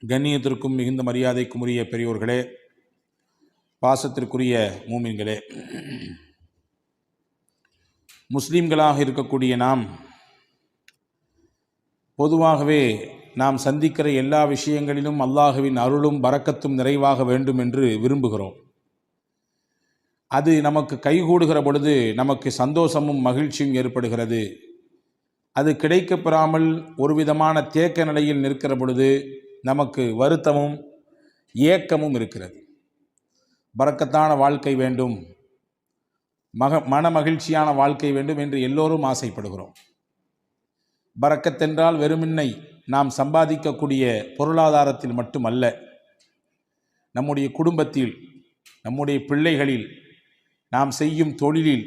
கண்ணியத்திற்கும் மிகுந்த மரியாதைக்கும் உரிய பெரியோர்களே, பாசத்திற்குரிய மூமின்களே, முஸ்லீம்களாக இருக்கக்கூடிய நாம் பொதுவாகவே நாம் சந்திக்கிற எல்லா விஷயங்களிலும் அல்லாஹுவின் அருளும் பரக்கத்தும் நிறைவாக வேண்டும் என்று விரும்புகிறோம். அது நமக்கு கைகூடுகிற பொழுது நமக்கு சந்தோஷமும் மகிழ்ச்சியும் ஏற்படுகிறது. அது கிடைக்கப்பெறாமல் ஒரு விதமான தேக்க நிலையில் நிற்கிற பொழுது நமக்கு வருத்தமும் ஏக்கமும் இருக்கிறது. பரக்கத்தான வாழ்க்கை வேண்டும், மன மகிழ்ச்சியான வாழ்க்கை வேண்டும் என்று எல்லோரும் ஆசைப்படுகிறோம். பரக்கத்தென்றால் வெறுமின்னை நாம் சம்பாதிக்கக்கூடிய பொருளாதாரத்தில் மட்டுமல்ல, நம்முடைய குடும்பத்தில், நம்முடைய பிள்ளைகளில், நாம் செய்யும் தொழிலில்,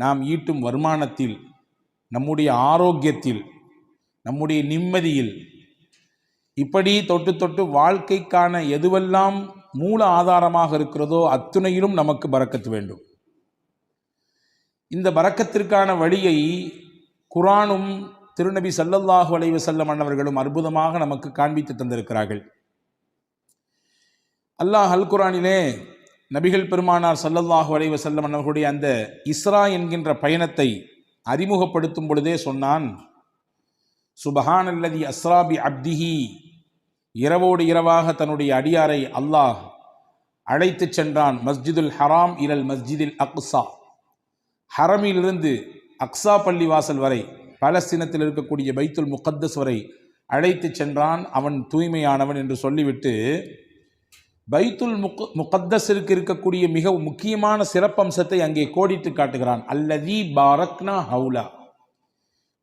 நாம் ஈட்டும் வருமானத்தில், நம்முடைய ஆரோக்கியத்தில், நம்முடைய நிம்மதியில், இப்படி தொட்டு தொட்டு வாழ்க்கைக்கான எதுவெல்லாம் மூல ஆதாரமாக இருக்கிறதோ அத்துணையிலும் நமக்கு பரக்கத்து வேண்டும். இந்த பரக்கத்திற்கான வழியை குர்ஆனும் திருநபி ஸல்லல்லாஹு அலைஹி வஸல்லம் அன்னவர்களும் அற்புதமாக நமக்கு காண்பித்து தந்திருக்கிறார்கள். அல்லாஹ் அல் குர்ஆனிலே நபிகள் பெருமானார் ஸல்லல்லாஹு அலைஹி வஸல்லம் அன்னவர்களுடைய அந்த இஸ்ரா என்கின்ற பயணத்தை அறிமுகப்படுத்தும் பொழுதே சொன்னான், சுபஹானல்லதி அஸ்ரா பி அப்திஹி, இரவோடு இரவாக தன்னுடைய அடியாரை அல்லாஹ் அழைத்து சென்றான். மஸ்ஜிதுல் ஹராம் இலல் மஸ்ஜிதில் அக்ஸா, ஹரமிலிருந்து அக்ஸா பள்ளிவாசல் வரை, பாலஸ்தீனத்தில் இருக்கக்கூடிய பைத்துல் முகத்தஸ் வரை அழைத்து சென்றான். அவன் தூய்மையானவன் என்று சொல்லிவிட்டு பைத்துல் முகத்தஸிற்கு இருக்கக்கூடிய மிக முக்கியமான சிறப்பம்சத்தை அங்கே கோடிட்டு காட்டுகிறான். அல்லதி பாரக்னா ஹவுலா,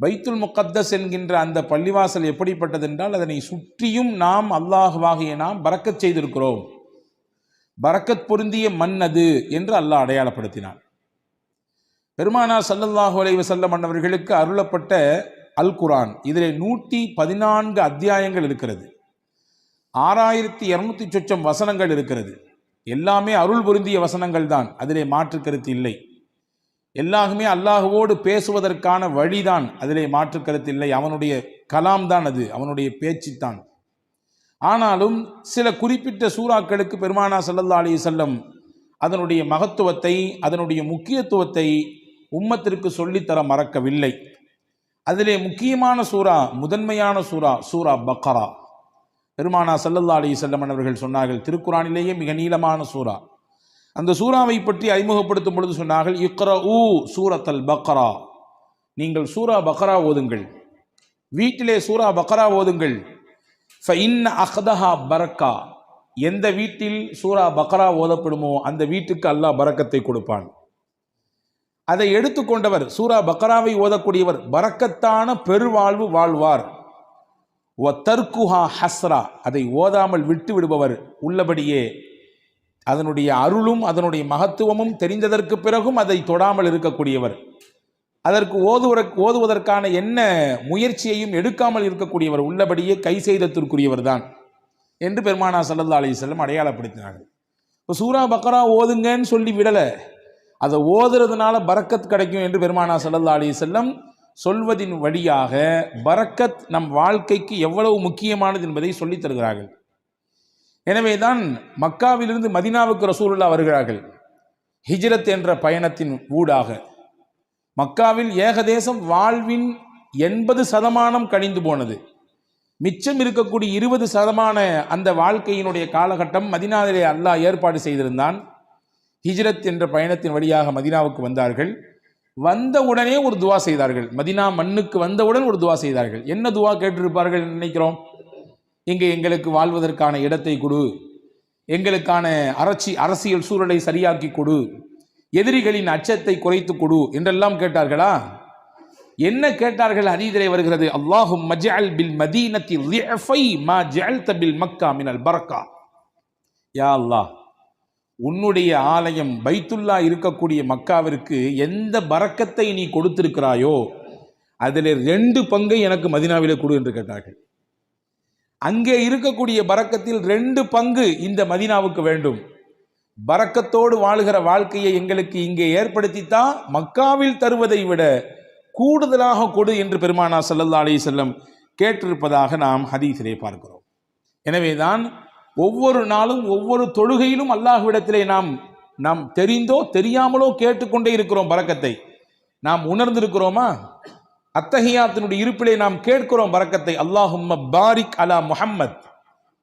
பைத்துல் முகத்தஸ் என்கின்ற அந்த பள்ளிவாசல் எப்படிப்பட்டது என்றால் அதனை சுற்றியும் நாம் அல்லாஹ்வாகிய நாம் பரக்கத் செய்திருக்கிறோம். பரக்கத் பொருந்திய மண் அது என்று அல்லாஹ் அடையாளப்படுத்தினான். பெருமானார் ஸல்லல்லாஹு அலைஹி வஸல்லம் அன்னவர்களுக்கு அருளப்பட்ட அல் குர்ஆன், இதிலே 114 அத்தியாயங்கள் இருக்கிறது. 6200 சொச்சம் வசனங்கள் இருக்கிறது. எல்லாமே அருள் பொருந்திய வசனங்கள் தான், அதிலே மாற்று கருத்து இல்லை. எல்லாருமே அல்லாஹுவோடு பேசுவதற்கான வழிதான், அதிலே மாற்று கருத்து இல்லை. அவனுடைய கலாம் தான் அது, அவனுடைய பேச்சு தான். ஆனாலும் சில குறிப்பிட்ட சூறாக்களுக்கு பெருமானார் ஸல்லல்லாஹு அலைஹி வஸல்லம் அதனுடைய மகத்துவத்தை, அதனுடைய முக்கியத்துவத்தை உம்மத்திற்கு சொல்லித்தர மறக்கவில்லை. அதிலே முக்கியமான சூரா, முதன்மையான சூரா, சூரா பக்ரா. பெருமானார் ஸல்லல்லாஹு அலைஹி வஸல்லம் அவர்கள் சொன்னார்கள், திருக்குர்ஆனிலேயே மிக நீளமான சூரா. அந்த சூறாவை பற்றி அறிமுகப்படுத்தும் பொழுது சொன்னார்கள், இக்ரஊ சூரத்தல் பக்ரா, நீங்கள் சூரா பக்ரா ஓதுங்கள், வீட்டிலே சூரா பக்ரா ஓதுங்கள். ஃபஇன்ன அக்தஹா பரக்கா, எந்த வீட்டில் சூரா பக்ரா ஓதப்படுமோ அந்த வீட்டுக்கு அல்லாஹ் பரக்கத்தை கொடுப்பான். அதை எடுத்துக்கொண்டவர், சூரா பக்ராவை ஓதக்கூடியவர் பரக்கத்தான பெருவாழ்வு வாழ்வார். வ தர்குஹா ஹஸ்ரா, அதை ஓதாமல் விட்டு விடுபவர் உள்ளபடியே அதனுடைய அருளும் அதனுடைய மகத்துவமும் தெரிந்ததற்கு பிறகும் அதை தொடாமல் இருக்கக்கூடியவர், அதற்கு ஓதுவதற்கான என்ன முயற்சியையும் எடுக்காமல் இருக்கக்கூடியவர் உள்ளபடியே கை செய்தத்திற்குரியவர் தான் என்று பெருமானார் ஸல்லல்லாஹு அலைஹி வஸல்லம் அடையாளப்படுத்தினார்கள். இப்போ சூரா பக்ரா ஓதுங்கன்னு சொல்லி விடலை, அதை ஓதுறதுனால பரக்கத் கிடைக்கும் என்று பெருமானார் ஸல்லல்லாஹு அலைஹி வஸல்லம் சொல்வதின் வழியாக பரக்கத் நம் வாழ்க்கைக்கு எவ்வளவு முக்கியமானது என்பதை சொல்லித் தருகிறார்கள். எனவே தான் மக்காவிலிருந்து மதீனாவுக்கு ரசூலுல்லாஹ் வருகிறார்கள். ஹிஜ்ரத் என்ற பயணத்தின் ஊடாக மக்காவில் ஏகதேசம் வாழ்வின் 80% கழிந்து போனது. மிச்சம் இருக்கக்கூடிய 20% அந்த வாழ்க்கையினுடைய காலகட்டம் மதீனாவிலே அல்லாஹ் ஏற்பாடு செய்திருந்தான். ஹிஜ்ரத் என்ற பயணத்தின் வழியாக மதீனாவுக்கு வந்தார்கள். வந்த உடனே ஒரு துவா செய்தார்கள். மதீனா மண்ணுக்கு வந்தவுடன் ஒரு துவா செய்தார்கள். என்ன துவா கேட்டிருப்பார்கள் நினைக்கிறோம்? இங்கே எங்களுக்கு வாழ்வதற்கான இடத்தை கொடு, எங்களுக்கான அரசியல் சூழலை சரியாக்கி கொடு, எதிரிகளின் அச்சத்தை குறைத்து கொடு என்றெல்லாம் கேட்டார்களா? என்ன கேட்டார்கள்? ஹதீஸிலே வருகிறது, அல்லாஹும்ம ஜஅல் பில் மதீனத்தி லிஃபை மா ஜஅல்த பில் மக்கா மினல் பரக்கா. யா அல்லாஹ், உன்னுடைய ஆலயம் பைத்துல்லா இருக்கக்கூடிய மக்காவிற்கு எந்த பரக்கத்தை நீ கொடுத்திருக்கிறாயோ அதில் 2 பங்கை எனக்கு மதீனாவிலே கொடு என்று கேட்டார்கள். அங்கே இருக்கக்கூடிய பரக்கத்தில் 2 பங்கு இந்த மதீனாவுக்கு வேண்டும். பரக்கத்தோடு வாழுகிற வாழ்க்கையை எங்களுக்கு இங்கே ஏற்படுத்தித்தான் மக்காவில் தருவதை விட கூடுதலாக கொடு என்று பெருமானார் ஸல்லல்லாஹு அலைஹி வஸல்லம் கேட்டிருப்பதாக நாம் ஹதீஸிலே பார்க்கிறோம். எனவேதான் ஒவ்வொரு நாளும் ஒவ்வொரு தொழுகையிலும் அல்லாஹ்விடத்திலே நாம் தெரிந்தோ தெரியாமலோ கேட்டுக்கொண்டே இருக்கிறோம் பரக்கத்தை. நாம் உணர்ந்திருக்கிறோமா? அத்தஹியாத்தினுடைய இருப்பிலே நாம் கேட்கிறோம் பரக்கத்தை. அல்லாஹும்ம பாரிக் அலா முஹம்மத்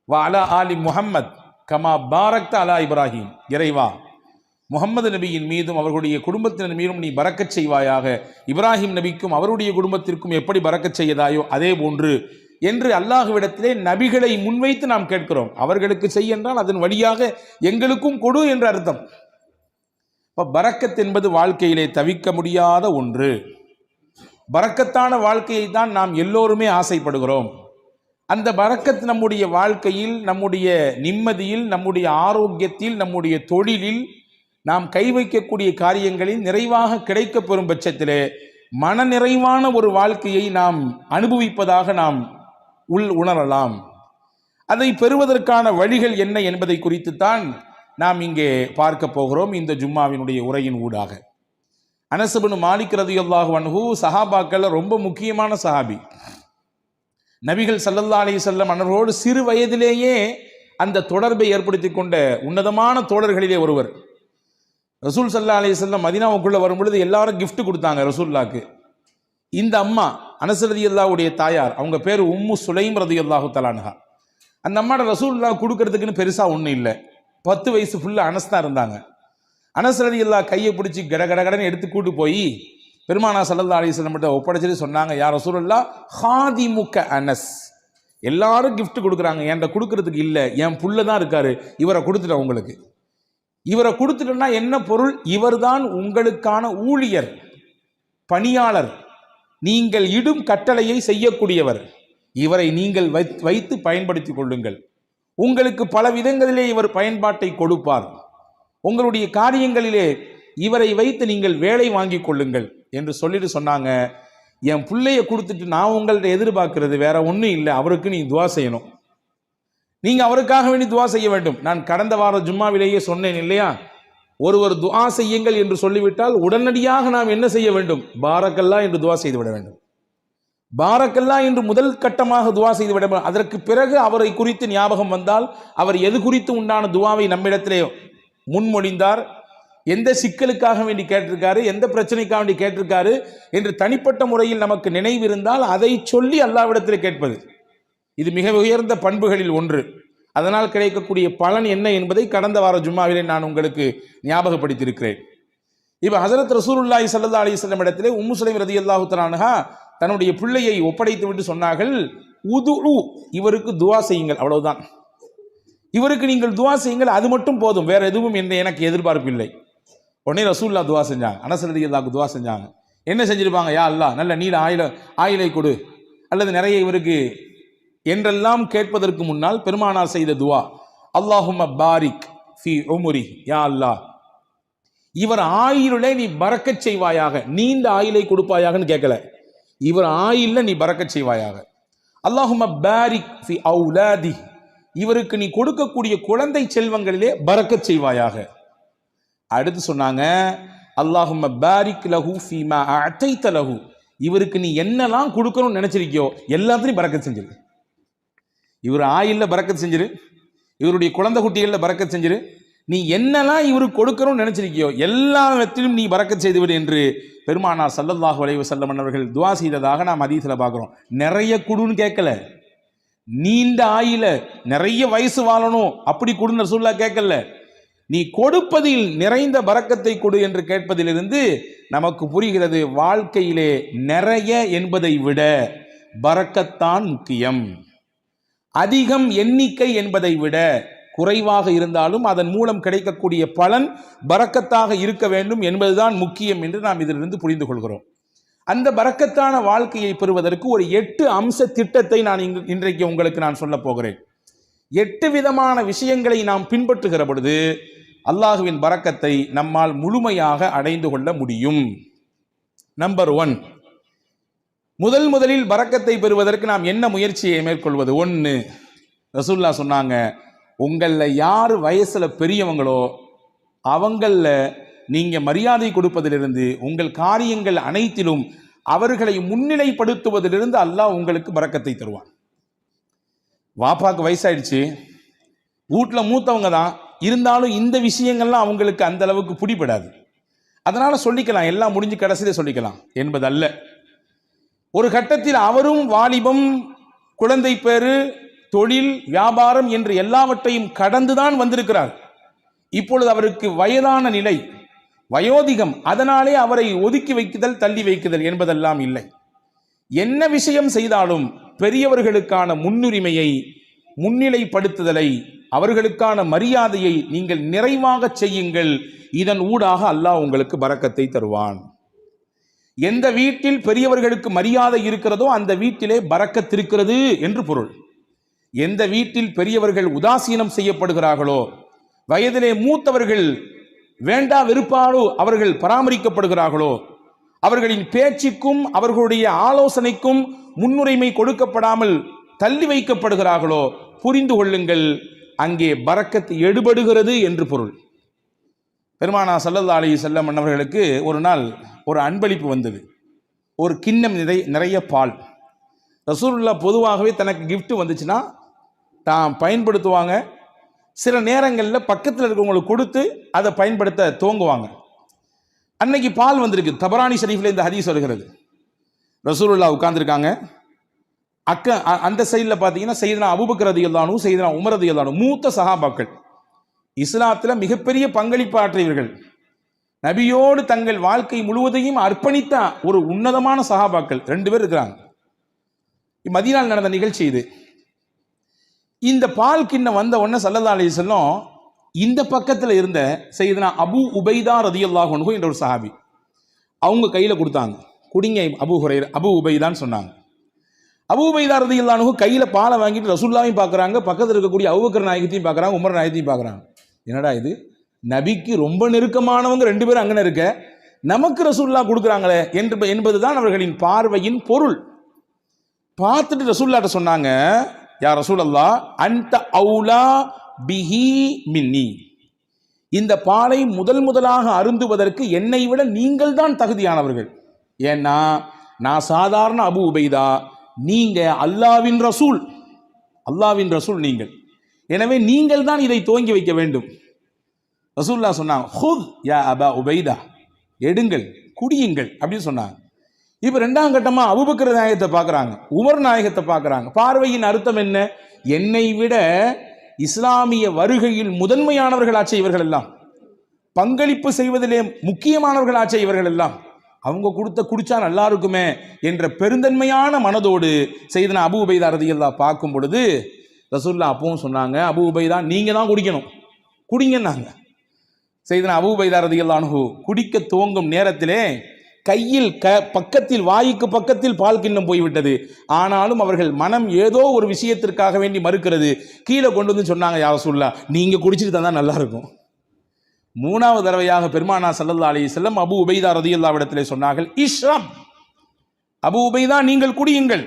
வ அலா ஆலி முஹம்மத் கமா பாரக்த அலா இப்ராஹிம். இறைவா, முகமது நபியின் மீதும் அவர்களுடைய குடும்பத்தினர் மீதும் நீ பரக்கச் செய்வாயாக, இப்ராஹிம் நபிக்கும் அவருடைய குடும்பத்திற்கும் எப்படி பரக்கச் செய்யதாயோ அதே போன்று என்று அல்லாஹ்விடத்திலே நபிகளை முன்வைத்து நாம் கேட்கிறோம். அவர்களுக்கு செய் என்றால் அதன் வழியாக எங்களுக்கும் கொடு என்ற அர்த்தம். பரக்கத் என்பது வாழ்க்கையிலே தவிர்க்க முடியாத ஒன்று. பரக்கத்தான வாழ்க்கையை தான் நாம் எல்லோருமே ஆசைப்படுகிறோம். அந்த பரக்கத் நம்முடைய வாழ்க்கையில், நம்முடைய நிம்மதியில், நம்முடைய ஆரோக்கியத்தில், நம்முடைய தொழிலில், நாம் கை வைக்கக்கூடிய காரியங்களில் நிறைவாக கிடைக்கப் பெறும் பட்சத்திலே மன நிறைவான ஒரு வாழ்க்கையை நாம் அனுபவிப்பதாக நாம் உணரலாம். அதை பெறுவதற்கான வழிகள் என்ன என்பதை குறித்துத்தான் நாம் இங்கே பார்க்க போகிறோம் இந்த ஜும்மாவினுடைய உரையின் ஊடாக. அனஸ் இப்னு மாலிக் ரலியல்லாஹு அன்ஹு சஹாபாக்கள் ரொம்ப முக்கியமான சஹாபி. நபிகள் ஸல்லல்லாஹு அலைஹி வஸல்லம் அவர்களோடு சிறு வயதிலேயே அந்த தொடர்பை ஏற்படுத்தி கொண்ட உன்னதமான தோழர்களிலே ஒருவர். ரசூல் ஸல்லல்லாஹு அலைஹி வஸல்லம் மதீனாவுக்குள்ள வரும்பொழுது எல்லாரும் கிஃப்ட் கொடுத்தாங்க ரசூலுல்லாஹ்க்கு. இந்த அம்மா அனஸ் ரலியல்லாஹுடைய தாயார், அவங்க பேர் உம்மு சுலைம் ரலியல்லாஹு தஆலா அன்ஹா. அந்த அம்மாட ரசூலுல்லாஹ் கொடுக்கறதுக்குன்னு பெருசா ஒன்றும் இல்லை. 10 வயசு ஃபுல்லா அனஸ் தான் இருந்தாங்க. அனஸ் ரலியல்லாஹு கையை பிடிச்சி கடகடன்னு எடுத்து கூட்டு போய் பெருமானா ஸல்லல்லாஹு அலைஹி வஸல்லம் கிட்ட ஒப்படைச்சிட்டு சொன்னாங்க, யா ரசூலுல்லாஹ் ஹாதிமுக்க அனஸ். எல்லாரும் கிஃப்ட் கொடுக்குறாங்க, என்கிட்ட கொடுக்கறதுக்கு இல்லை, என் புள்ள தான் இருக்காரு, இவரை கொடுத்துட்டேன் உங்களுக்கு. இவரை கொடுத்துட்டோம்னா என்ன பொருள்? இவர்தான் உங்களுக்கான ஊழியர், பணியாளர், நீங்கள் இடும் கட்டளையை செய்யக்கூடியவர். இவரை நீங்கள் வைத்து பயன்படுத்திக் கொள்ளுங்கள். உங்களுக்கு பல விதங்களிலே இவர் பயன்பாட்டை கொடுப்பார். உங்களுடைய காரியங்களிலே இவரை வைத்து நீங்கள் வேலை வாங்கி கொள்ளுங்கள் என்று சொல்லிட்டு சொன்னாங்க. என் பிள்ளைய கொடுத்துட்டு நான் உங்கள்ட்ட எதிர்பார்க்கிறது வேற ஒன்றும் இல்லை, அவருக்கு நீ துவா செய்யணும், நீங்க அவருக்காக வேண்டி துவா செய்ய வேண்டும். நான் கடந்த வார ஜும்மாவிலேயே சொன்னேன் இல்லையா, ஒருவர் துவா செய்யுங்கள் என்று சொல்லிவிட்டால் உடனடியாக நாம் என்ன செய்ய வேண்டும்? பாரக்கல்லா என்று துவா செய்து விட வேண்டும். பாரக்கல்லா என்று முதல் கட்டமாக துவா செய்து விட வேண்டும். அதற்கு பிறகு அவரை குறித்து ஞாபகம் வந்தால், அவர் எது குறித்து உண்டான துவாவை நம்மிடத்திலே முன்மொழிந்தார், எந்த சிக்கலுக்காக வேண்டி கேட்டிருக்காரு, எந்த பிரச்சனைக்காக வேண்டி கேட்டிருக்காரு என்று தனிப்பட்ட முறையில் நமக்கு நினைவு இருந்தால் அதை சொல்லி அல்லாஹ்விடத்தில் கேட்பது, இது மிக உயர்ந்த பண்புகளில் ஒன்று. அதனால் கிடைக்கக்கூடிய பலன் என்ன என்பதை கடந்த வார ஜும்மாவிலே நான் உங்களுக்கு ஞாபகப்படுத்தியிருக்கிறேன். இப்போ ஹஸரத் ரசூலுல்லாஹி ஸல்லல்லாஹு அலைஹி வஸல்லம் இடத்திலே உம்மு சுலைம் ரலியல்லாஹு தஆலா அன்ஹா தன்னுடைய பிள்ளையை ஒப்படைத்து விட்டு சொன்னார்கள், உதுஉ, இவருக்கு துவா செய்யுங்கள், அவ்வளவுதான், இவருக்கு நீங்கள் துவா செய்யுங்கள், அது மட்டும் போதும், வேற எதுவும் எனக்கு எதிர்பார்ப்பு இல்லை. உடனே ரசூலுல்லாஹ் துவா செஞ்சாங்க, அனஸ் ரலியல்லாஹு துவா செஞ்சாங்க. என்ன செஞ்சிருப்பாங்க? யா அல்லாஹ் நல்ல நீல ஆயிலை கொடு, அல்லது நிறைய இவருக்கு என்றெல்லாம் கேட்பதற்கு முன்னால் பெருமானார் செய்த துவா, அல்லாஹும்ம பாரிக் ஃபி உம்ரி, யா அல்லாஹ் இவர் ஆயிலே நீ பரக்கச் செய்வாயாக, நீண்ட ஆயிலை கொடுப்பாயாகன்னு கேட்கல, இவர் ஆயில்ல நீ பரக்கச் செய்வாயாக. அல்லாஹும்ம பாரிக் ஃபி அவுலாதி, இவருக்கு நீ கொடுக்கக்கூடிய குழந்தை செல்வங்களிலே பரக்கச் செய்வாயாக. அடுத்து சொன்னாங்க, அல்லாஹும்ம பாரிக் லஹு ஃபீமா அதைத லஹு, இவருக்கு நீ என்னெல்லாம் கொடுக்கணும்னு நினைச்சிருக்கியோ எல்லாத்தையும் பரக்கத் செஞ்சிரு. இவர் ஆயில்ல பரக்கத் செஞ்சிரு, இவருடைய குழந்தை குட்டிகளில் பரக்கத் செஞ்சிரு, நீ என்னெல்லாம் இவருக்கு கொடுக்கணும்னு நினைச்சிருக்கியோ எல்லாத்திலும் நீ பரக்கத் செய்துவிடு என்று பெருமானார் ஸல்லல்லாஹு அலைஹி வஸல்லம் அவர்கள் துவா செய்ததாக நாம் ஹதீஸில் பார்க்குறோம். நிறைய குடுன்னு கேட்கல, நீண்ட ஆயில நிறைய வயசு வாழணும் அப்படி கொடுன்னு ரசூலுல்லாஹ் கேட்கல, நீ கொடுப்பதில் நிறைந்த பரக்கத்தை கொடு என்று கேட்பதிலிருந்து நமக்கு புரிகிறது, வாழ்க்கையிலே நிறைய என்பதை விட பரக்கத்தான் முக்கியம். அதிகம் எண்ணிக்கை என்பதை விட குறைவாக இருந்தாலும் அதன் மூலம் கிடைக்கக்கூடிய பலன் பரக்கத்தாக இருக்க வேண்டும் என்பதுதான் முக்கியம் என்று நாம் இதிலிருந்து புரிந்து கொள்கிறோம். அந்த பரக்கத்தான வாழ்க்கையை பெறுவதற்கு ஒரு 8 அம்ச திட்டத்தை நான் இன்றைக்கு உங்களுக்கு நான் சொல்ல போகிறேன். 8 விதமான விஷயங்களை நாம் பின்பற்றுகிற பொழுது அல்லாஹுவின் பரக்கத்தை நம்மால் முழுமையாக அடைந்து கொள்ள முடியும். நம்பர் 1, முதலில் பரக்கத்தை பெறுவதற்கு நாம் என்ன முயற்சியை மேற்கொள்வது? 1, ரசூலுல்லாஹ் சொன்னாங்க, உங்களில் யார் வயசுல பெரியவங்களோ அவங்களில் நீங்க மரியாதை கொடுப்பதிலிருந்து, உங்கள் காரியங்கள் அனைத்திலும் அவர்களை முன்னிலைப்படுத்துவதிலிருந்து அல்லாஹ் உங்களுக்கு பரக்கத்தை தருவான். வாப்பாக்கு வயசாயிடுச்சு, வீட்டில் மூத்தவங்க தான், இருந்தாலும் இந்த விஷயங்கள்லாம் அவங்களுக்கு அந்த அளவுக்கு பிடிபடாது. அதனால சொல்லிக்கலாம், எல்லாம் முடிஞ்சு கடைசியிலே சொல்லிக்கலாம் என்பதல்ல. ஒரு கட்டத்தில் அவரும் வாலிபம், குழந்தை பேரு, தொழில், வியாபாரம் என்று எல்லாவற்றையும் கடந்துதான் வந்திருக்கிறார். இப்பொழுது அவருக்கு வயதான நிலை, வயோதிகம், அதனாலே அவரை ஒதுக்கி வைக்குதல், தள்ளி வைக்குதல் என்பதெல்லாம் இல்லை. என்ன விஷயம் செய்தாலும் பெரியவர்களுக்கான முன்னுரிமையை, முன்னிலைப்படுத்துதலை, அவர்களுக்கான மரியாதையை நீங்கள் நிறைவாக செய்யுங்கள். இதன் ஊடாக அல்லாஹ் உங்களுக்கு பரக்கத்தை தருவான். எந்த வீட்டில் பெரியவர்களுக்கு மரியாதை இருக்கிறதோ அந்த வீட்டிலே பரக்கத் இருக்கிறது என்று பொருள். எந்த வீட்டில் பெரியவர்கள் உதாசீனம் செய்யப்படுகிறார்களோ, வயதிலே மூத்தவர்கள் வேண்டா வெறுப்பாலோ அவர்கள் பராமரிக்கப்படுகிறார்களோ, அவர்களின் பேச்சுக்கும் அவர்களுடைய ஆலோசனைக்கும் முன்னுரிமை கொடுக்கப்படாமல் தள்ளி வைக்கப்படுகிறார்களோ, புரிந்து கொள்ளுங்கள், அங்கே பரக்கத் எடுபடுகிறது என்று பொருள். பெருமானா ஸல்லல்லாஹு அலைஹி வஸல்லம் அவர்களுக்கு ஒரு நாள் ஒரு அன்பளிப்பு வந்தது. ஒரு கிண்ணம் நிறைய பால். ரசூலுல்லாஹ் பொதுவாகவே தனக்கு கிஃப்ட் வந்துச்சுன்னா தான் பயன்படுத்துவாங்க. சில நேரங்களில் பக்கத்தில் இருக்கிறவங்களுக்கு கொடுத்து அதை பயன்படுத்த துவங்குவாங்க. அன்னைக்கு பால் வந்திருக்கு. தபரானி ஷரீஃபில் இந்த ஹதீஸ் வருகிறது. ரசூலுல்லாஹ் உட்கார்ந்துருக்காங்க. அந்த சைடில் பார்த்தீங்கன்னா சையதுனா அபூபக்கர் ரலியல்லாஹு அன்ஹு, சையதுனா உமர் ரலியல்லாஹு அன்ஹு, மூத்த சஹாபாக்கள், இஸ்லாத்தில் மிகப்பெரிய பங்களிப்பு ஆற்றியவர்கள், நபியோடு தங்கள் வாழ்க்கை முழுவதையும் அர்ப்பணித்த ஒரு உன்னதமான சஹாபாக்கள் 2 பேர் இருக்கிறாங்க. மதீனாவில் நடந்த நிகழ்ச்சி இது. இந்த பால் கிண்ணம் வந்த உடனே ஸல்லல்லாஹு அலைஹி வஸல்லம் இந்த பக்கத்தில் இருந்த சையதுனா அபூ உபைதா ரலியல்லாஹு அன்ஹு என்ற ஒரு சஹாபி, அவங்க கையில் கொடுத்தாங்க. குடிங்க அபூ உபைதான்னு சொன்னாங்க. அபூ உபைதா ரலியல்லாஹு அன்ஹு கையில் பாலை வாங்கிட்டு ரசூலுல்லாஹையும் பார்க்குறாங்க, பக்கத்தில் இருக்கக்கூடிய அபூபக்கர் நாயகத்தையும் பார்க்குறாங்க, உமர் நாயகத்தையும் பார்க்குறாங்க. என்னடா இது, நபிக்கு ரொம்ப நெருக்கமானவங்க 2 பேரும் அங்கே இருக்க, நமக்கு ரசூலுல்லாஹ் கொடுக்குறாங்களே என்பதுதான் அவர்களின் பார்வையின் பொருள். பார்த்துட்டு ரசூலுல்லாஹ்ட்ட சொன்னாங்க, யா ரசூலல்லாஹ் அன்த அவுலா பிஹி மின்னி, இந்த பாலை முதலாக அருந்துவதற்கு என்னை விட நீங்கள் தான் தகுதியானவர்கள். ஏன்னா நான் சாதாரண அபூ உபைதா, நீங்க அல்லாஹ்வின் ரசூல் நீங்கள். எனவே நீங்கள் தான் இதை துவங்கி வைக்க வேண்டும். ரசூலுல்லாஹ் சொன்னாங்க, ஹுத் யா அபா உபைதா, எடுங்கள், குடியுங்கள் அப்படின்னு சொன்னாங்க. இப்போ 2ஆம் கட்டமா அபூபக்கர் நாயகத்தை பார்க்குறாங்க, உமர் நாயகத்தை பார்க்குறாங்க. பார்வையின் அர்த்தம் என்ன? என்னை விட இஸ்லாமிய வருகையில் முதன்மையானவர்களாச்சே இவர்கள் எல்லாம், பங்களிப்பு செய்வதிலே முக்கியமானவர்களாச்சே இவர்கள் எல்லாம், அவங்க குடிச்சா நல்லா இருக்குமே என்ற பெருந்தன்மையான மனதோடு சையதுனா அபூ உபைதா ரலியல்லாஹு பார்க்கும் பொழுது ரசூலுல்லாஹ் அப்பவும் சொன்னாங்க, அபூ உபைதா நீங்க தான் குடிக்கணும், குடிங்கன்னாங்க. சையதுனா அபூ உபைதா ரலியல்லாஹு அன்ஹு குடிக்க துவங்கும் நேரத்திலே கையில் பக்கத்தில், வாய்க்கு பக்கத்தில் பால் கிண்ணம் போய்விட்டது. ஆனாலும் அவர்கள் மனம் ஏதோ ஒரு விஷயத்திற்காக வேண்டி மறுக்கிறது. கீழே கொண்டு வந்து சொன்னாங்க, யா ரசூலுல்லாஹ் நீங்க குடிச்சிட்டு தந்தா நல்லா இருக்கும். 3வது தடவையாக பெருமானா ஸல்லல்லாஹு அலைஹி வஸல்லம் அபூ உபைதா ரலியல்லாஹு இடத்திலே சொன்னார்கள், இஷ்ரப், அபூ உபைதா நீங்கள் குடியுங்கள்.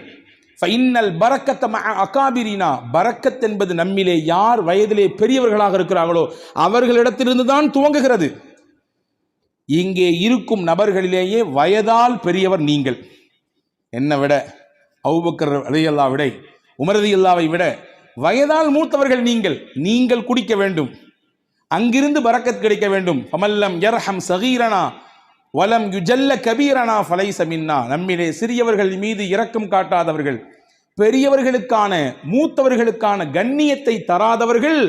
ஃபைன்னல் பரக்கத்த மஅ அகாபிரினா, பரக்கத் என்பது நம்மிலே யார் வயதிலே பெரியவர்களாக இருக்கிறார்களோ அவர்களிடத்திலிருந்து தான் துவங்குகிறது. இங்கே இருக்கும் நபர்களிலேயே வயதால் பெரியவர் நீங்கள். என்னை விட, அபூபக்கர் ரலியல்லாஹு விட, உமர் ரலியல்லாஹை விட வயதால் மூத்தவர்கள் நீங்கள் குடிக்க வேண்டும். அங்கிருந்து பரக்கத் கிடைக்க வேண்டும். ஃபமல்லம் யர்ஹம் சகீரனா வலம் யுஜல்ல கபீரனா ஃபலைஸ மின்னா, நம்மிலே சிறியவர்கள் மீது இரக்கம் காட்டாதவர்கள், பெரியவர்களுக்கான மூத்தவர்களுக்கான கண்ணியத்தை தராதவர்கள்